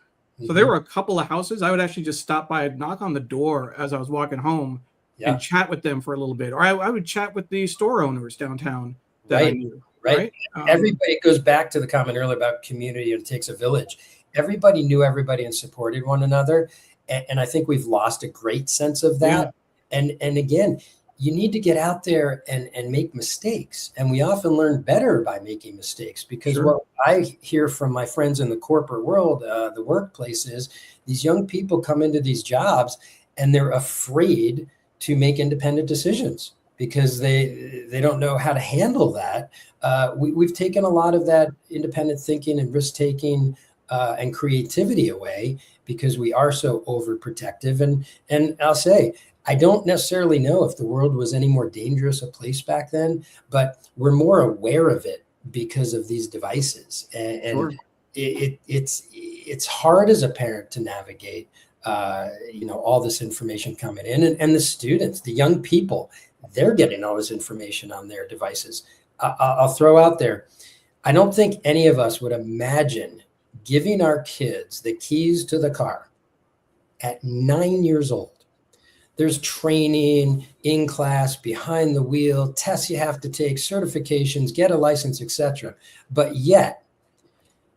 Speaker 1: So there were a couple of houses. I would actually just stop by and knock on the door as I was walking home and chat with them for a little bit. Or I would chat with the store owners downtown that I knew. Right.
Speaker 3: Everybody goes back to the comment earlier about community and it takes a village. Everybody knew everybody and supported one another. And I think we've lost a great sense of that. Yeah. And again, you need to get out there and make mistakes. And we often learn better by making mistakes, because what I hear from my friends in the corporate world, the workplace, is these young people come into these jobs and they're afraid to make independent decisions because they don't know how to handle that. We've taken a lot of that independent thinking and risk-taking and creativity away because we are so overprotective. And I'll say, I don't necessarily know if the world was any more dangerous a place back then, but we're more aware of it because of these devices. And it's hard as a parent to navigate, all this information coming in, and the students, the young people, they're getting all this information on their devices. I'll throw out there, I don't think any of us would imagine giving our kids the keys to the car at 9 years old. There's training in class, behind the wheel, tests you have to take, certifications, get a license, etc. But yet,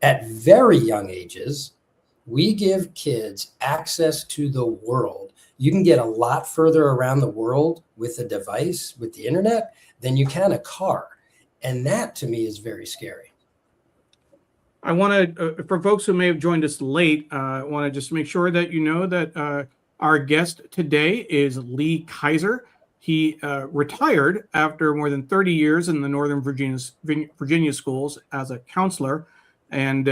Speaker 3: at very young ages, we give kids access to the world. You can get a lot further around the world with a device, with the internet, than you can a car. And that, to me, is very scary.
Speaker 1: I want to, for folks who may have joined us late, I want to just make sure that you know that our guest today is Lee Kaiser. He retired after more than 30 years in the Northern Virginia schools as a counselor. And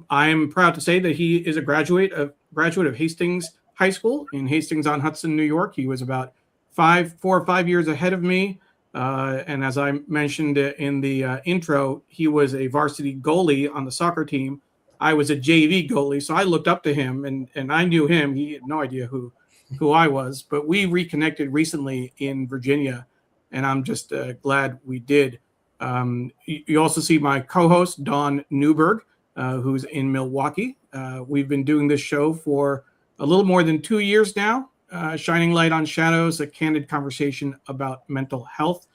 Speaker 1: I am proud to say that he is a graduate of Hastings High School in Hastings-on-Hudson, New York. He was about 4 or 5 years ahead of me. And as I mentioned in the intro, he was a varsity goalie on the soccer team. I was a JV goalie, so I looked up to him, and I knew him. He had no idea who I was, but we reconnected recently in Virginia, and I'm just glad we did. You also see my co-host, Dawn Neuburg, who's in Milwaukee. We've been doing this show for a little more than 2 years now, shining light on shadows, a candid conversation about mental health.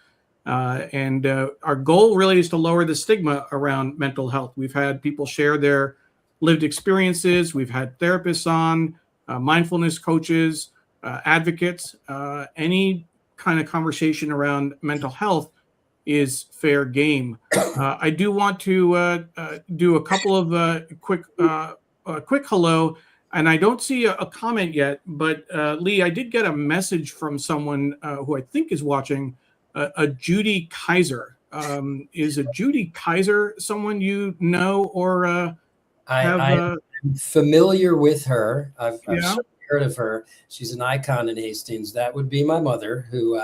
Speaker 1: And our goal really is to lower the stigma around mental health. We've had people share their lived experiences. We've had therapists on, mindfulness coaches, advocates. Any kind of conversation around mental health is fair game. I do want to do a couple of quick hello. And I don't see a comment yet, but Lee, I did get a message from someone who I think is watching a Judy Kaiser. Is a Judy Kaiser someone you know or have?
Speaker 3: I'm familiar with her. I've
Speaker 1: Yeah.
Speaker 3: certainly heard of her. She's an icon in Hastings. That would be my mother, who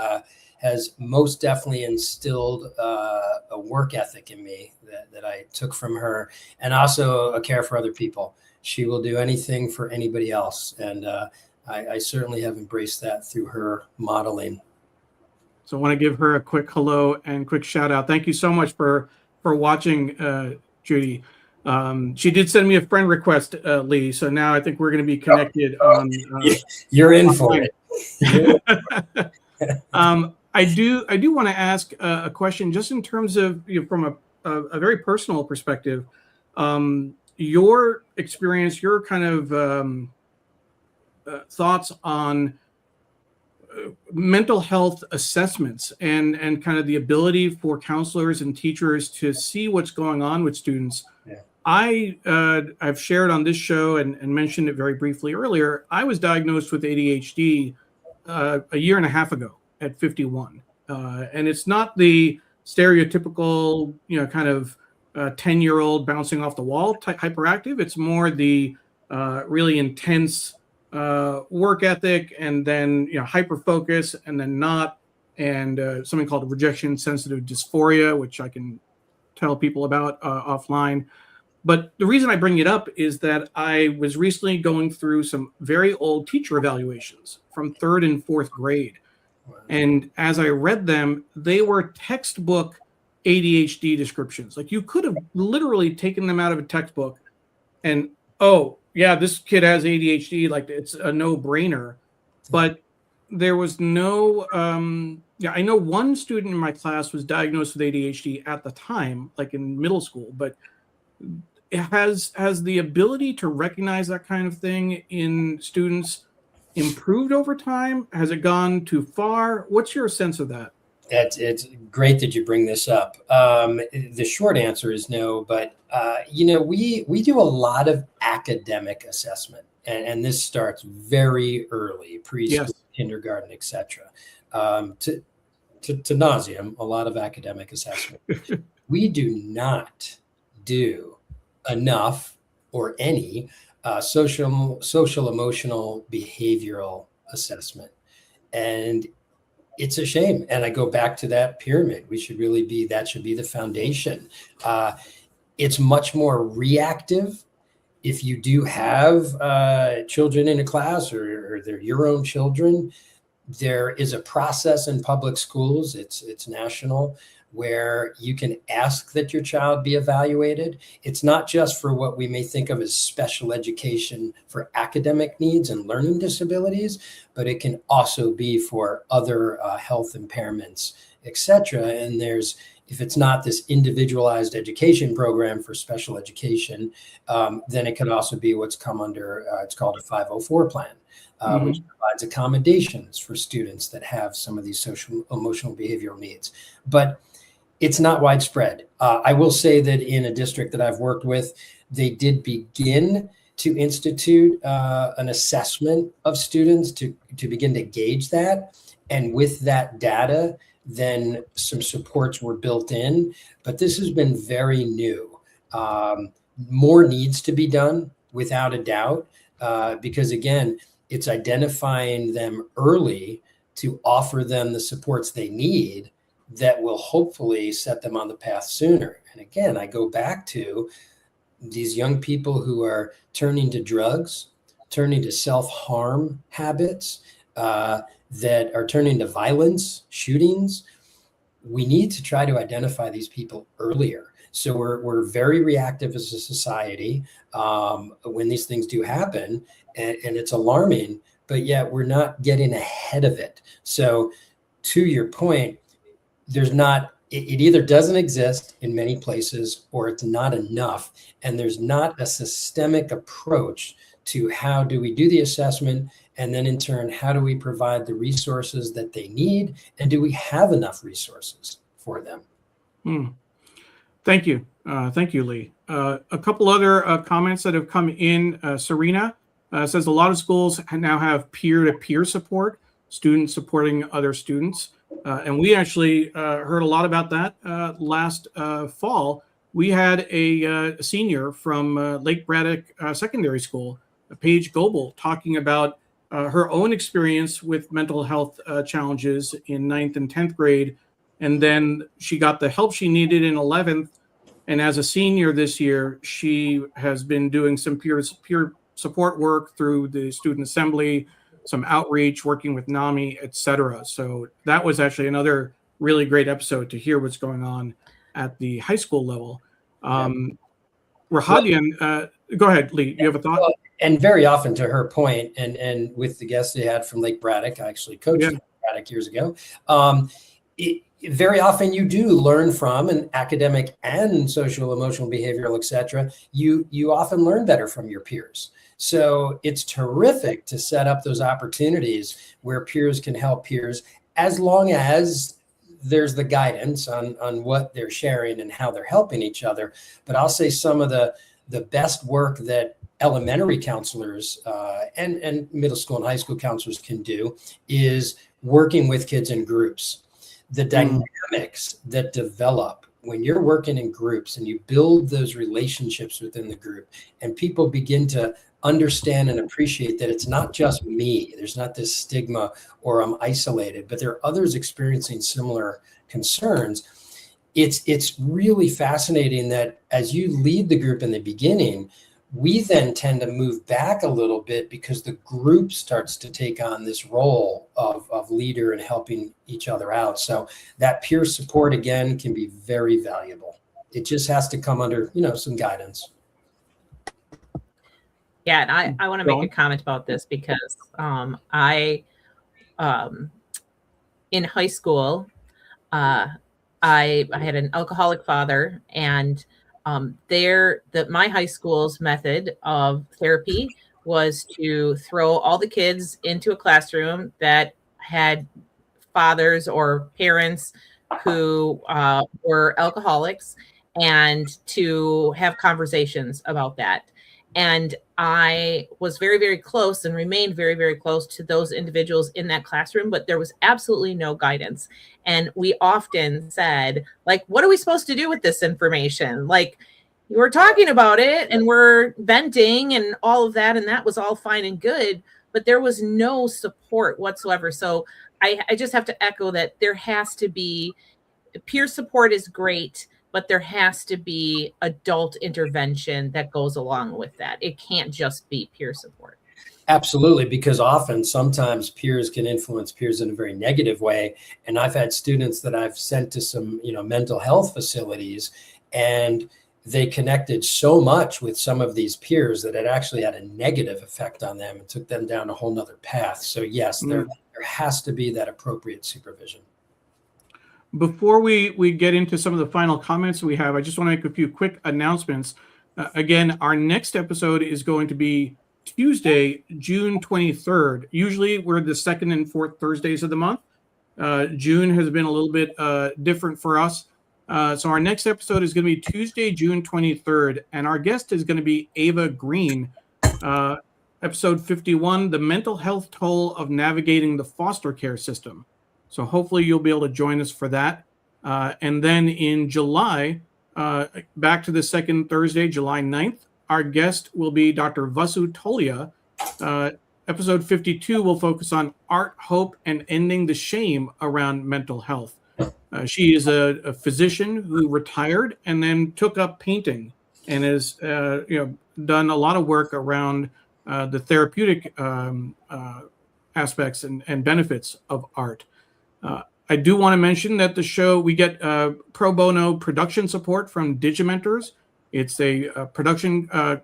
Speaker 3: has most definitely instilled a work ethic in me that I took from her, and also a care for other people. She will do anything for anybody else, and I certainly have embraced that through her modeling.
Speaker 1: So I want to give her a quick hello and quick shout out. Thank you so much for watching, Judy. She did send me a friend request, Lee. So now I think we're going to be connected on.
Speaker 3: You're in for it.
Speaker 1: I do want to ask a question, just in terms of, from a very personal perspective. Your experience, your kind of thoughts on mental health assessments and kind of the ability for counselors and teachers to see what's going on with students.
Speaker 3: Yeah.
Speaker 1: I've shared on this show and mentioned it very briefly earlier. I was diagnosed with ADHD a year and a half ago at 51. And it's not the stereotypical, kind of 10-year-old bouncing off the wall type hyperactive. It's more the really intense work ethic, and then hyper focus, and then not, and something called rejection sensitive dysphoria, which I can tell people about offline. But the reason I bring it up is that I was recently going through some very old teacher evaluations from 3rd and 4th grade. Wow. And as I read them, they were textbook ADHD descriptions. Like, you could have literally taken them out of a textbook and, oh, yeah, this kid has ADHD, like it's a no-brainer. But there was no, I know one student in my class was diagnosed with ADHD at the time, like in middle school, but it has the ability to recognize that kind of thing in students improved over time? Has it gone too far? What's your sense of that?
Speaker 3: It's great that you bring this up. The short answer is no, but we do a lot of academic assessment, and this starts very early, preschool, yes, kindergarten, etc. To nauseam, a lot of academic assessment. We do not do enough or any social, emotional, behavioral assessment, and it's a shame. And I go back to that pyramid. That should be the foundation. It's much more reactive. If you do have children in a class, or they're your own children, there is a process in public schools. It's national, where you can ask that your child be evaluated. It's not just for what we may think of as special education for academic needs and learning disabilities, but it can also be for other health impairments, etc. And if it's not this individualized education program for special education, then it can also be what's come under, it's called a 504 plan, which provides accommodations for students that have some of these social, emotional, behavioral needs. But it's not widespread. I will say that in a district that I've worked with, they did begin to institute an assessment of students to begin to gauge that. And with that data, then some supports were built in. But this has been very new. More needs to be done, without a doubt, because again, it's identifying them early to offer them the supports they need that will hopefully set them on the path sooner. And again, I go back to these young people who are turning to drugs, turning to self-harm habits, that are turning to violence, shootings. We need to try to identify these people earlier. So we're very reactive as a society when these things do happen, and it's alarming, but yet we're not getting ahead of it. So to your point, it either doesn't exist in many places, or it's not enough. And there's not a systemic approach to how do we do the assessment, and then in turn, how do we provide the resources that they need, and do we have enough resources for them?
Speaker 1: Thank you. Thank you, Lee. A couple other comments that have come in. Serena says a lot of schools now have peer-to-peer support, students supporting other students. And we actually heard a lot about that last fall. We had a senior from Lake Braddock Secondary School, Paige Goebel, talking about her own experience with mental health challenges in 9th and 10th grade. And then she got the help she needed in 11th. And as a senior this year, she has been doing some peer support work through the student assembly, some outreach, working with NAMI, etc. So that was actually another really great episode to hear what's going on at the high school level. Rahadian, go ahead, Lee. You have a thought?
Speaker 3: Well, and very often, to her point, and with the guests they had from Lake Braddock, I actually coached Lake Braddock years ago. Very often you do learn from an academic and social, emotional, behavioral, etc. You often learn better from your peers. So it's terrific to set up those opportunities where peers can help peers, as long as there's the guidance on what they're sharing and how they're helping each other. But I'll say some of the best work that elementary counselors and middle school and high school counselors can do is working with kids in groups. The dynamics that develop when you're working in groups and you build those relationships within the group, and people begin to understand and appreciate that it's not just me. There's not this stigma or I'm isolated, but there are others experiencing similar concerns. It's really fascinating that as you lead the group in the beginning, we then tend to move back a little bit because the group starts to take on this role of leader and helping each other out. So that peer support, again, can be very valuable. It just has to come under, some guidance.
Speaker 2: Yeah, and I want to make a comment about this because I in high school, I had an alcoholic father, and my high school's method of therapy was to throw all the kids into a classroom that had fathers or parents who were alcoholics, and to have conversations about that. And I was very, very close and remained very, very close to those individuals in that classroom, but there was absolutely no guidance. And we often said, like, what are we supposed to do with this information? Like, we're talking about it and we're venting and all of that, and that was all fine and good, but there was no support whatsoever. So I just have to echo that there has to be, peer support is great, but there has to be adult intervention that goes along with that. It can't just be peer support.
Speaker 3: Absolutely, because sometimes peers can influence peers in a very negative way. And I've had students that I've sent to some, mental health facilities, and they connected so much with some of these peers that it actually had a negative effect on them and took them down a whole nother path. So yes, there has to be that appropriate supervision.
Speaker 1: Before we get into some of the final comments we have, I just want to make a few quick announcements. Again, our next episode is going to be Tuesday, June 23rd. Usually we're the second and fourth Thursdays of the month. June has been a little bit different for us. So our next episode is going to be Tuesday, June 23rd. And our guest is going to be Ava Green. Episode 51, The Mental Health Toll of Navigating the Foster Care System. So hopefully you'll be able to join us for that. And then in July, back to the second Thursday, July 9th, our guest will be Dr. Vasu Tolia. Episode 52 will focus on art, hope, and ending the shame around mental health. She is a physician who retired and then took up painting and has done a lot of work around the therapeutic aspects and benefits of art. I do want to mention that the show, we get pro bono production support from Digimentors. It's a production, a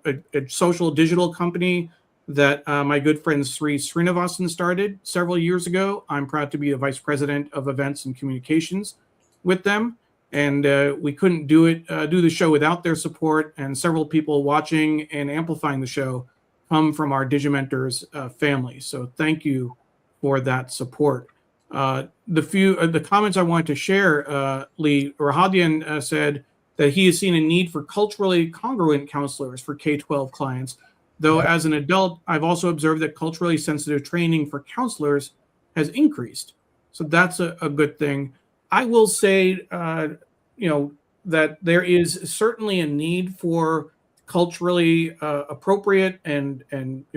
Speaker 1: social digital company that my good friend Sri Srinivasan started several years ago. I'm proud to be the vice president of events and communications with them. And we couldn't do the show without their support. And several people watching and amplifying the show come from our Digimentors family. So thank you for that support. The comments I wanted to share, Lee Rahadian said that he has seen a need for culturally congruent counselors for K-12 clients, though as an adult, I've also observed that culturally sensitive training for counselors has increased. So that's a good thing. I will say, that there is certainly a need for culturally appropriate and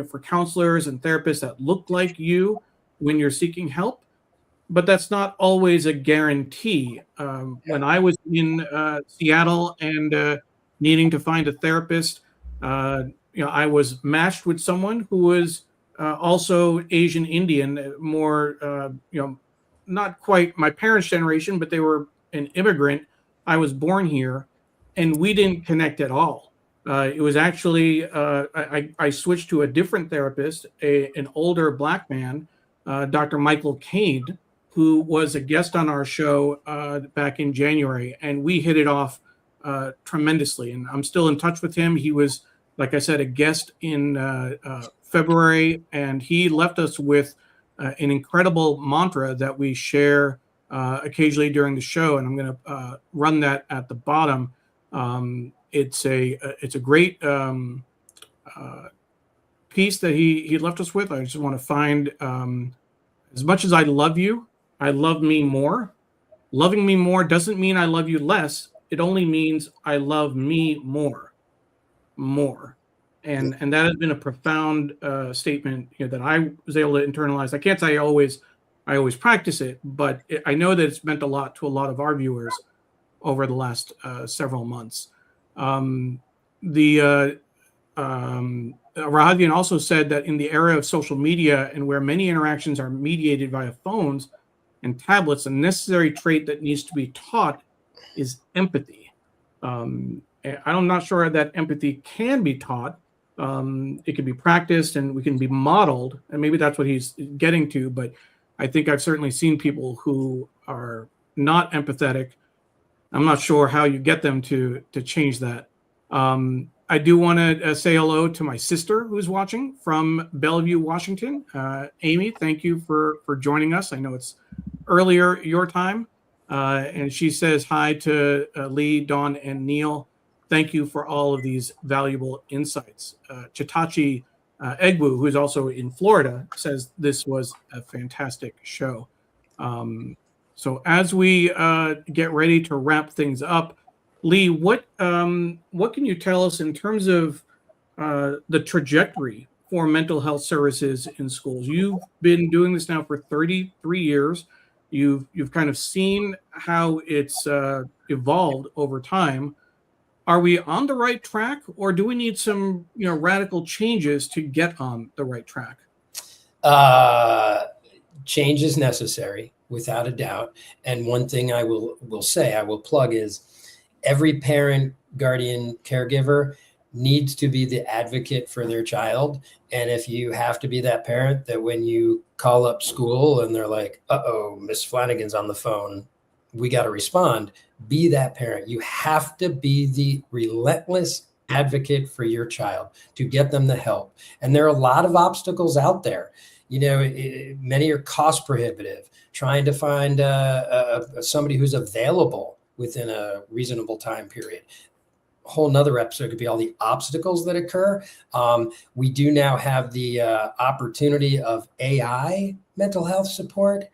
Speaker 1: for counselors and therapists that look like you when you're seeking help, but that's not always a guarantee. When I was in Seattle and needing to find a therapist, I was matched with someone who was also Asian Indian, more, not quite my parents' generation, but they were an immigrant. I was born here, and we didn't connect at all. It was actually I switched to a different therapist, an older Black man, Dr. Michael Cade, who was a guest on our show back in January, and we hit it off tremendously. And I'm still in touch with him. He was, like I said, a guest in February, and he left us with an incredible mantra that we share occasionally during the show. And I'm going to run that at the bottom. It's a great piece that he left us with. I just want to find, as much as I love you, I love me more. Loving me more doesn't mean I love you less. It only means I love me more. And that has been a profound statement that I was able to internalize. I can't say I always practice it, but I know that it's meant a lot to a lot of our viewers over the last several months. Rahadian also said that in the era of social media and where many interactions are mediated via phones and tablets, a necessary trait that needs to be taught is empathy. I'm not sure that empathy can be taught. It can be practiced and we can be modeled, and maybe that's what he's getting to. But I think I've certainly seen people who are not empathetic. I'm not sure how you get them to change that. I do want to say hello to my sister who's watching from Bellevue, Washington. Amy, thank you for joining us. I know it's earlier your time. And she says hi to Lee, Dawn, and Neil. Thank you for all of these valuable insights. Chitachi Egwu, who's also in Florida, says this was a fantastic show. So as we get ready to wrap things up, Lee, what can you tell us in terms of the trajectory for mental health services in schools? You've been doing this now for 33 years. You've kind of seen how it's evolved over time. Are we on the right track, or do we need some radical changes to get on the right track?
Speaker 3: Change is necessary, without a doubt. And one thing I will plug is every parent, guardian, caregiver needs to be the advocate for their child. And if you have to be that parent that when you call up school and they're like, uh-oh, Miss Flanagan's on the phone, we got to respond, be that parent. You have to be the relentless advocate for your child to get them the help. And there are a lot of obstacles out there. Many are cost prohibitive. Trying to find somebody who's available within a reasonable time period. A whole nother episode could be all the obstacles that occur. We do now have the opportunity of AI mental health support.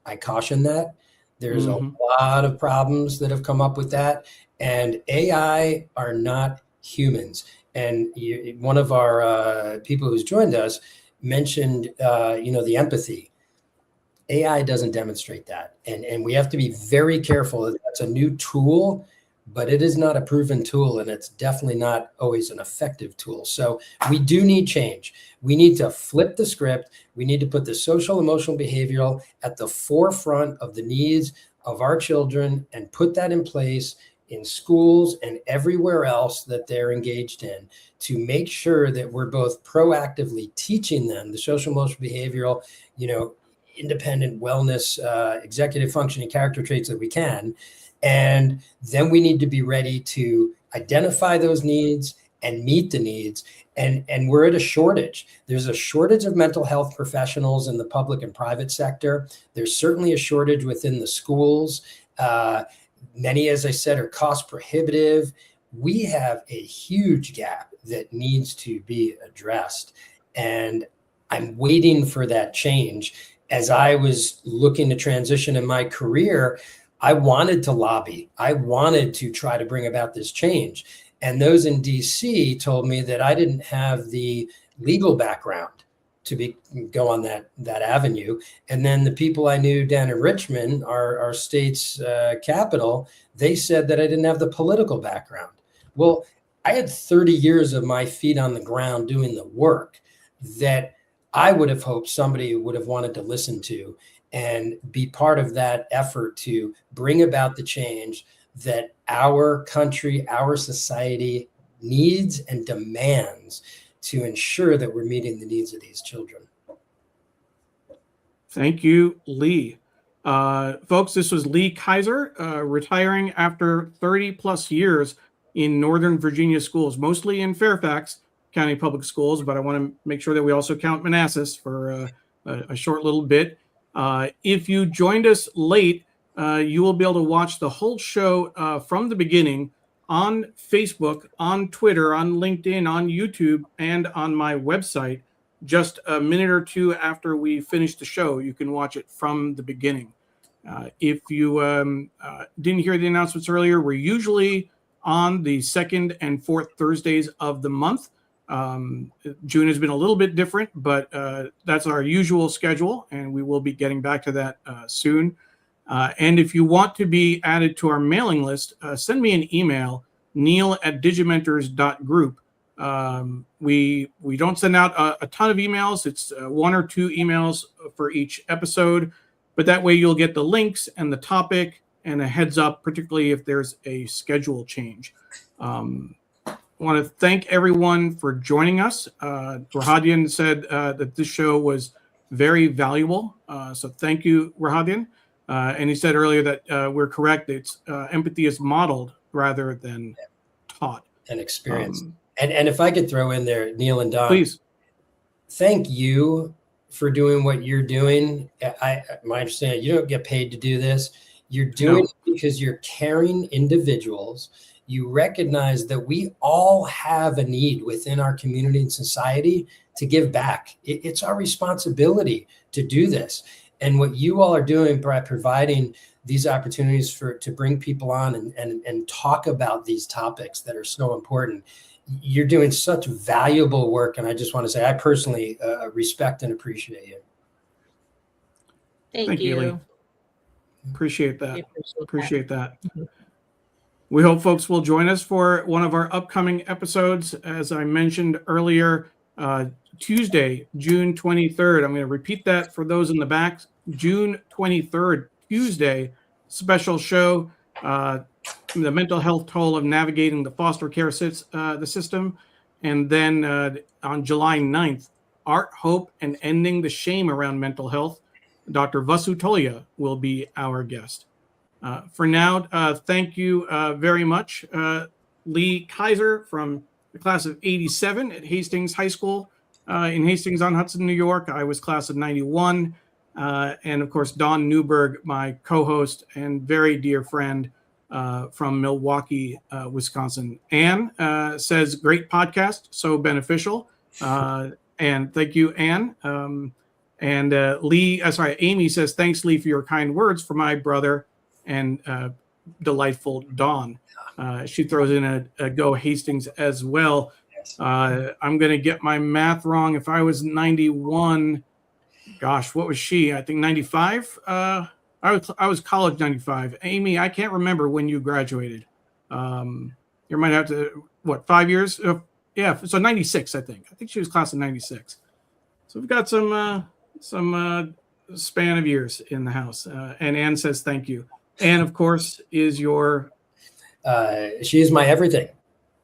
Speaker 3: I caution that. There's a lot of problems that have come up with that. And AI are not humans. And one of our people who's joined us mentioned, the empathy. AI doesn't demonstrate that. And we have to be very careful that that's a new tool, but it is not a proven tool, and it's definitely not always an effective tool. So we do need change. We need to flip the script. We need to put the social, emotional, behavioral at the forefront of the needs of our children and put that in place in schools and everywhere else that they're engaged in to make sure that we're both proactively teaching them the social, emotional, behavioral, independent wellness, executive functioning character traits that we can. And then we need to be ready to identify those needs and meet the needs. And we're at a shortage. There's a shortage of mental health professionals in the public and private sector. There's certainly a shortage within the schools. Many, as I said, are cost prohibitive. We have a huge gap that needs to be addressed. And I'm waiting for that change. as I was looking to transition in my career, I wanted to lobby. I wanted to try to bring about this change. And those in DC told me that I didn't have the legal background to go on that avenue. And then the people I knew down in Richmond, our state's capital, they said that I didn't have the political background. Well, I had 30 years of my feet on the ground doing the work that I would have hoped somebody would have wanted to listen to and be part of that effort to bring about the change that our country, our society needs and demands to ensure that we're meeting the needs of these children.
Speaker 1: Thank you, Lee. Folks, this was Lee Kaiser, retiring after 30 plus years in Northern Virginia schools, mostly in Fairfax County Public Schools, but I want to make sure that we also count Manassas for a short little bit. If you joined us late, you will be able to watch the whole show from the beginning on Facebook, on Twitter, on LinkedIn, on YouTube, and on my website. Just a minute or two after we finish the show, you can watch it from the beginning. If you didn't hear the announcements earlier, we're usually on the second and fourth Thursdays of the month. June has been a little bit different, but that's our usual schedule, and we will be getting back to that soon. And if you want to be added to our mailing list, send me an email, neil@digimentors.group. We don't send out a ton of emails. It's 1 or 2 emails for each episode, but that way you'll get the links and the topic and a heads up, particularly if there's a schedule change. I want to thank everyone for joining us. Rahadian said that this show was very valuable. So thank you, Rahadian. And he said earlier that we're correct. It's empathy is modeled rather than taught. And
Speaker 3: experienced. And if I could throw in there, Neil and Dawn,
Speaker 1: please.
Speaker 3: Thank you for doing what you're doing. My understanding, you don't get paid to do this. You're doing it because you're caring individuals. You recognize that we all have a need within our community and society to give back. It's our responsibility to do this. And what you all are doing by providing these opportunities to bring people on and talk about these topics that are so important, you're doing such valuable work. And I just want to say, I personally respect and appreciate you.
Speaker 2: Thank you.
Speaker 1: Lee. Appreciate that. Appreciate that. We hope folks will join us for one of our upcoming episodes. As I mentioned earlier, Tuesday, June 23rd. I'm going to repeat that for those in the back. June 23rd, Tuesday, special show, the mental health toll of navigating the foster care system. And then on July 9th, Art, Hope, and Ending the Shame Around Mental Health. Dr. Vasu Tolia will be our guest. For now, thank you very much. Lee Kaiser from the class of 87 at Hastings High School in Hastings-on-Hudson, New York. I was class of 91. And of course, Dawn Neuburg, my co-host and very dear friend from Milwaukee, Wisconsin. Anne says, great podcast, so beneficial. And thank you, Anne. And Amy says, thanks, Lee, for your kind words for my brother and delightful Dawn. She throws in a go Hastings as well. I'm going to get my math wrong. If I was 91, gosh, what was she? I think 95. I was college 95. Amy, I can't remember when you graduated. You might have to, 5 years? Yeah, so 96, I think. I think she was class of 96. So we've got some span of years in the house. And Anne says thank you. Anne, of course, is your...
Speaker 3: she is my everything.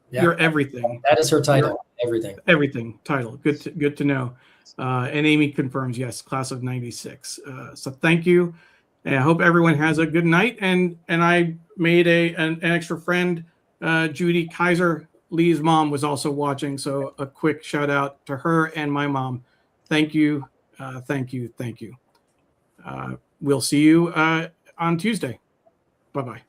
Speaker 3: Yeah.
Speaker 1: Your everything.
Speaker 3: That is her title. Everything.
Speaker 1: Everything title. Good to know. And Amy confirms, yes, class of 96. So thank you. And I hope everyone has a good night. And I made an extra friend, Judy Kaiser. Lee's mom was also watching. So a quick shout out to her and my mom. Thank you. Thank you. We'll see you on Tuesday. Bye-bye.